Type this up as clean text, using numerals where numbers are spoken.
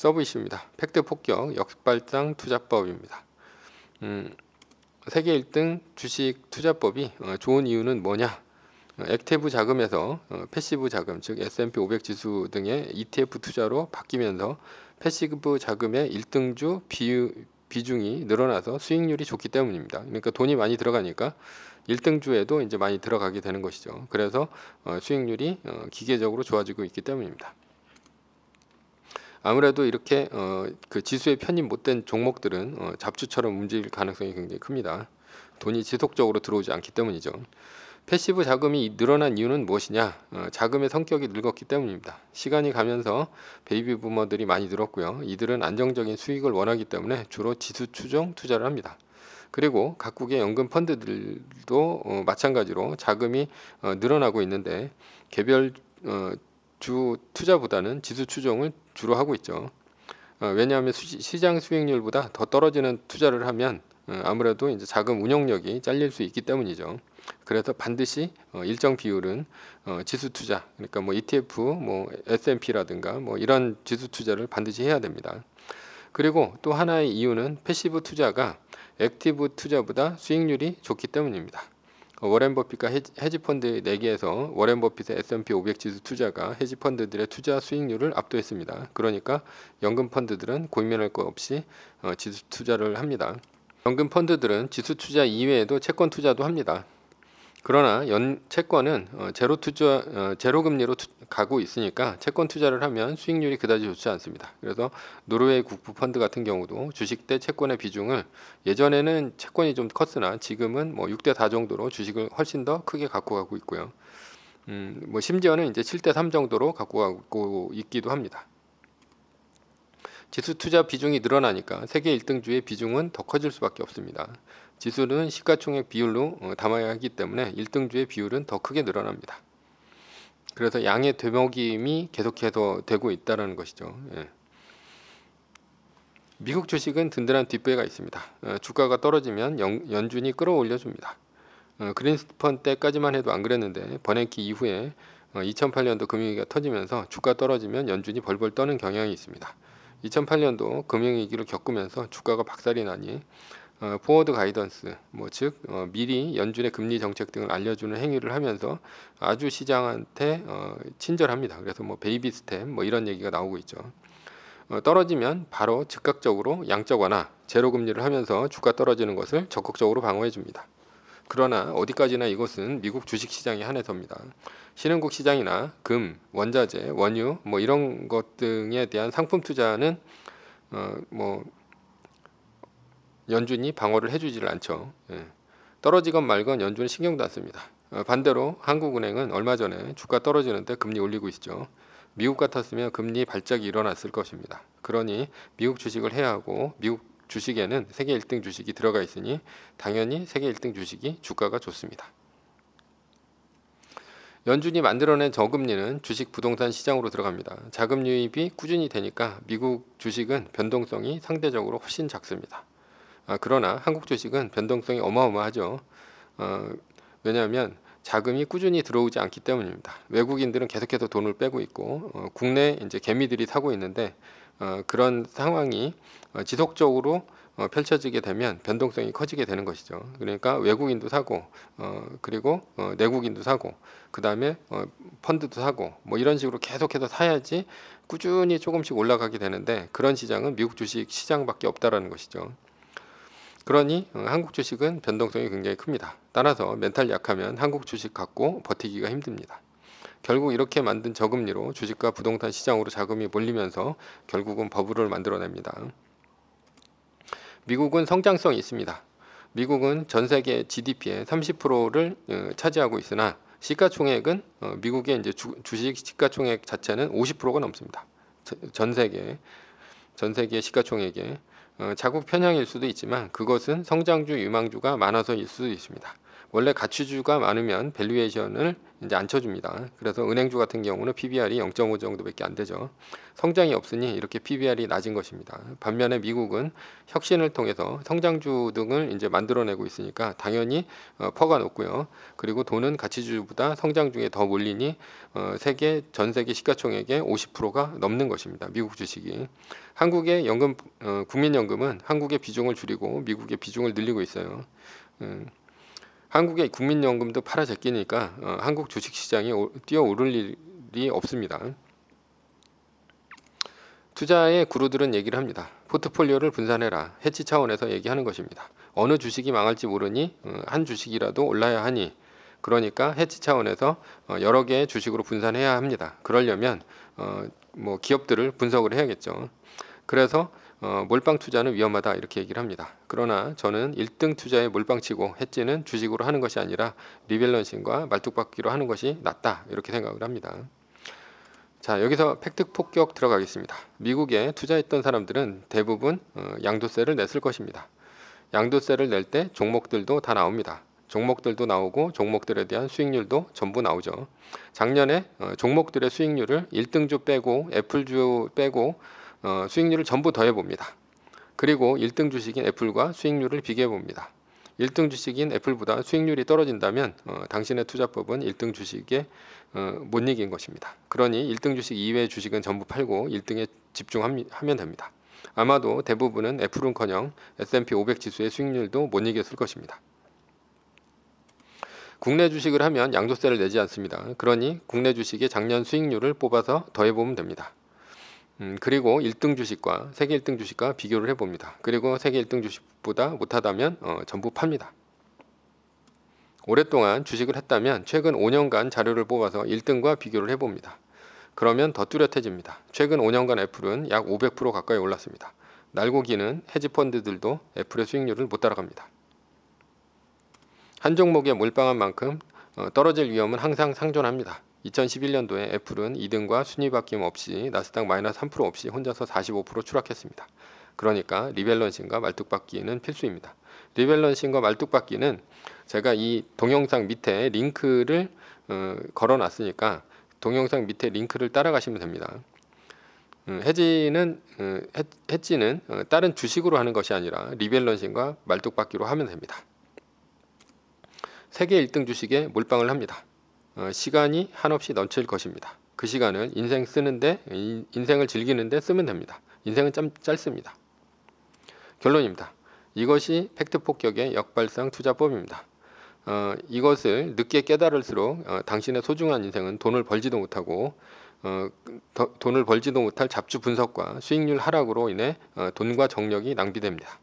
서브 이슈입니다. 팩트 폭격 역발상 투자법입니다. 세계 1등 주식 투자법이 좋은 이유는 뭐냐? 액티브 자금에서 패시브 자금, 즉 S&P 500 지수 등의 ETF 투자로 바뀌면서 패시브 자금의 1등주 비중이 늘어나서 수익률이 좋기 때문입니다. 그러니까 돈이 많이 들어가니까 1등주에도 이제 많이 들어가게 되는 것이죠. 그래서 수익률이 기계적으로 좋아지고 있기 때문입니다. 아무래도 이렇게 그 지수에 편입 못된 종목들은 잡주처럼 움직일 가능성이 굉장히 큽니다. 돈이 지속적으로 들어오지 않기 때문이죠. 패시브 자금이 늘어난 이유는 무엇이냐? 자금의 성격이 늙었기 때문입니다. 시간이 가면서 베이비 부머들이 많이 늘었고요. 이들은 안정적인 수익을 원하기 때문에 주로 지수 추종 투자를 합니다. 그리고 각국의 연금 펀드들도 마찬가지로 자금이 늘어나고 있는데 개별 주 투자보다는 지수 추종을 주로 하고 있죠. 왜냐하면 시장 수익률보다 더 떨어지는 투자를 하면 아무래도 이제 자금 운용력이 잘릴 수 있기 때문이죠. 그래서 반드시 일정 비율은 지수 투자, 그러니까 뭐 ETF, 뭐 S&P라든가 뭐 이런 지수 투자를 반드시 해야 됩니다. 그리고 또 하나의 이유는 패시브 투자가 액티브 투자보다 수익률이 좋기 때문입니다. 워렌 버핏과 헤지펀드 내기에서 워렌 버핏의 S&P 500 지수 투자가 헤지펀드들의 투자 수익률을 압도했습니다. 그러니까 연금 펀드들은 고민할 것 없이 지수 투자를 합니다. 연금 펀드들은 지수 투자 이외에도 채권 투자도 합니다. 그러나 채권은 제로 금리로 가고 있으니까 채권 투자를 하면 수익률이 그다지 좋지 않습니다. 그래서 노르웨이 국부 펀드 같은 경우도 주식 대 채권의 비중을 예전에는 채권이 좀 컸으나 지금은 뭐 6대 4 정도로 주식을 훨씬 더 크게 갖고 가고 있고요. 뭐 심지어는 이제 7대 3 정도로 갖고 가고 있기도 합니다. 지수 투자 비중이 늘어나니까 세계 1등주의 비중은 더 커질 수밖에 없습니다. 지수는 시가총액 비율로 담아야 하기 때문에 1등주의 비율은 더 크게 늘어납니다. 그래서 양의 되먹임이 계속해서 되고 있다는 것이죠. 예. 미국 주식은 든든한 뒷배가 있습니다. 주가가 떨어지면 연준이 끌어올려줍니다. 그린스펀 때까지만 해도 안 그랬는데 버냉키 이후에 2008년도 금융위기가 터지면서 주가 떨어지면 연준이 벌벌 떠는 경향이 있습니다. 2008년도 금융위기를 겪으면서 주가가 박살이 나니 포워드 가이던스, 즉 미리 연준의 금리 정책 등을 알려주는 행위를 하면서 아주 시장한테 친절합니다. 그래서 뭐 베이비 스텝 이런 얘기가 나오고 있죠. 떨어지면 바로 즉각적으로 양적 완화, 제로 금리를 하면서 주가 떨어지는 것을 적극적으로 방어해 줍니다. 그러나 어디까지나 이것은 미국 주식 시장에 한해서입니다. 신흥국 시장이나 금, 원자재, 원유 이런 것 등에 대한 상품 투자는 연준이 방어를 해주지를 않죠. 떨어지건 말건 연준은 신경도 안 씁니다. 반대로 한국은행은 얼마 전에 주가 떨어지는데 금리 올리고 있죠. 미국 같았으면 금리 발작이 일어났을 것입니다. 그러니 미국 주식을 해야 하고 미국 주식에는 세계 1등 주식이 들어가 있으니 당연히 세계 1등 주식이 주가가 좋습니다. 연준이 만들어낸 저금리는 주식 부동산 시장으로 들어갑니다. 자금 유입이 꾸준히 되니까 미국 주식은 변동성이 상대적으로 훨씬 작습니다. 그러나 한국 주식은 변동성이 어마어마하죠. 왜냐하면 자금이 꾸준히 들어오지 않기 때문입니다. 외국인들은 계속해서 돈을 빼고 있고 국내 이제 개미들이 사고 있는데 그런 상황이 지속적으로 펼쳐지게 되면 변동성이 커지게 되는 것이죠. 그러니까 외국인도 사고 그리고 내국인도 사고 그 다음에 펀드도 사고 이런 식으로 계속해서 사야지 꾸준히 조금씩 올라가게 되는데 그런 시장은 미국 주식 시장밖에 없다라는 것이죠. 그러니 한국 주식은 변동성이 굉장히 큽니다. 따라서 멘탈 약하면 한국 주식 갖고 버티기가 힘듭니다. 결국 이렇게 만든 저금리로 주식과 부동산 시장으로 자금이 몰리면서 결국은 버블을 만들어냅니다. 미국은 성장성이 있습니다. 미국은 전 세계 GDP의 30%를 차지하고 있으나 시가총액은 미국의 이제 주식 시가총액 자체는 50%가 넘습니다. 전 세계 시가총액의 자국 편향일 수도 있지만 그것은 성장주 유망주가 많아서일 수도 있습니다. 원래 가치주가 많으면 밸류에이션을 이제 안 쳐줍니다. 그래서 은행주 같은 경우는 PBR이 0.5 정도밖에 안 되죠. 성장이 없으니 이렇게 PBR이 낮은 것입니다. 반면에 미국은 혁신을 통해서 성장주 등을 이제 만들어내고 있으니까 당연히 퍼가 높고요. 그리고 돈은 가치주보다 성장주에 더 몰리니 전 세계 시가총액의 50%가 넘는 것입니다. 미국 주식이. 한국의 국민연금은 한국의 비중을 줄이고 미국의 비중을 늘리고 있어요. 한국의 국민연금도 팔아 제끼니까 한국 주식시장이 뛰어오를 일이 없습니다. 투자의 구루들은 얘기를 합니다. 포트폴리오를 분산해라. 해치 차원에서 얘기하는 것입니다. 어느 주식이 망할지 모르니 한 주식이라도 올라야 하니, 그러니까 해치 차원에서 여러 개의 주식으로 분산해야 합니다. 그러려면 기업들을 분석을 해야겠죠. 그래서 몰빵 투자는 위험하다 이렇게 얘기를 합니다. 그러나 저는 1등 투자에 몰빵치고 해지는 주식으로 하는 것이 아니라 리밸런싱과 말뚝박기로 하는 것이 낫다 이렇게 생각을 합니다. 자, 여기서 팩트 폭격 들어가겠습니다. 미국에 투자했던 사람들은 대부분 양도세를 냈을 것입니다. 양도세를 낼 때 종목들도 다 나옵니다. 종목들도 나오고 종목들에 대한 수익률도 전부 나오죠. 작년에 종목들의 수익률을 1등주 빼고 애플주 빼고 수익률을 전부 더해봅니다. 그리고 1등 주식인 애플과 수익률을 비교해봅니다. 1등 주식인 애플보다 수익률이 떨어진다면 당신의 투자법은 1등 주식에 못 이긴 것입니다. 그러니 1등 주식 이외의 주식은 전부 팔고 1등에 집중하면 됩니다. 아마도 대부분은 애플은커녕 S&P 500 지수의 수익률도 못 이겼을 것입니다. 국내 주식을 하면 양도세를 내지 않습니다. 그러니 국내 주식의 작년 수익률을 뽑아서 더해보면 됩니다. 그리고 1등 주식과 세계 1등 주식과 비교를 해봅니다. 그리고 세계 1등 주식보다 못하다면 전부 팝니다. 오랫동안 주식을 했다면 최근 5년간 자료를 뽑아서 1등과 비교를 해봅니다. 그러면 더 뚜렷해집니다. 최근 5년간 애플은 약 500% 가까이 올랐습니다. 날고 기는 헤지펀드들도 애플의 수익률을 못 따라갑니다. 한 종목에 몰빵한 만큼 떨어질 위험은 항상 상존합니다. 2011년도에 애플은 2등과 순위 바뀜 없이 나스닥 마이너스 3% 없이 혼자서 45% 추락했습니다. 그러니까 리밸런싱과 말뚝박기는 필수입니다. 리밸런싱과 말뚝박기는 제가 이 동영상 밑에 링크를 걸어놨으니까 동영상 밑에 링크를 따라가시면 됩니다. 해지는 다른 주식으로 하는 것이 아니라 리밸런싱과 말뚝박기로 하면 됩니다. 세계 1등 주식에 몰빵을 합니다. 시간이 한없이 넘칠 것입니다. 그 시간을 인생을 즐기는데 쓰면 됩니다. 인생은 짧습니다. 결론입니다. 이것이 팩트 폭격의 역발상 투자법입니다. 이것을 늦게 깨달을수록 당신의 소중한 인생은 돈을 벌지도 못하고 돈을 벌지도 못할 잡주 분석과 수익률 하락으로 인해 돈과 정력이 낭비됩니다.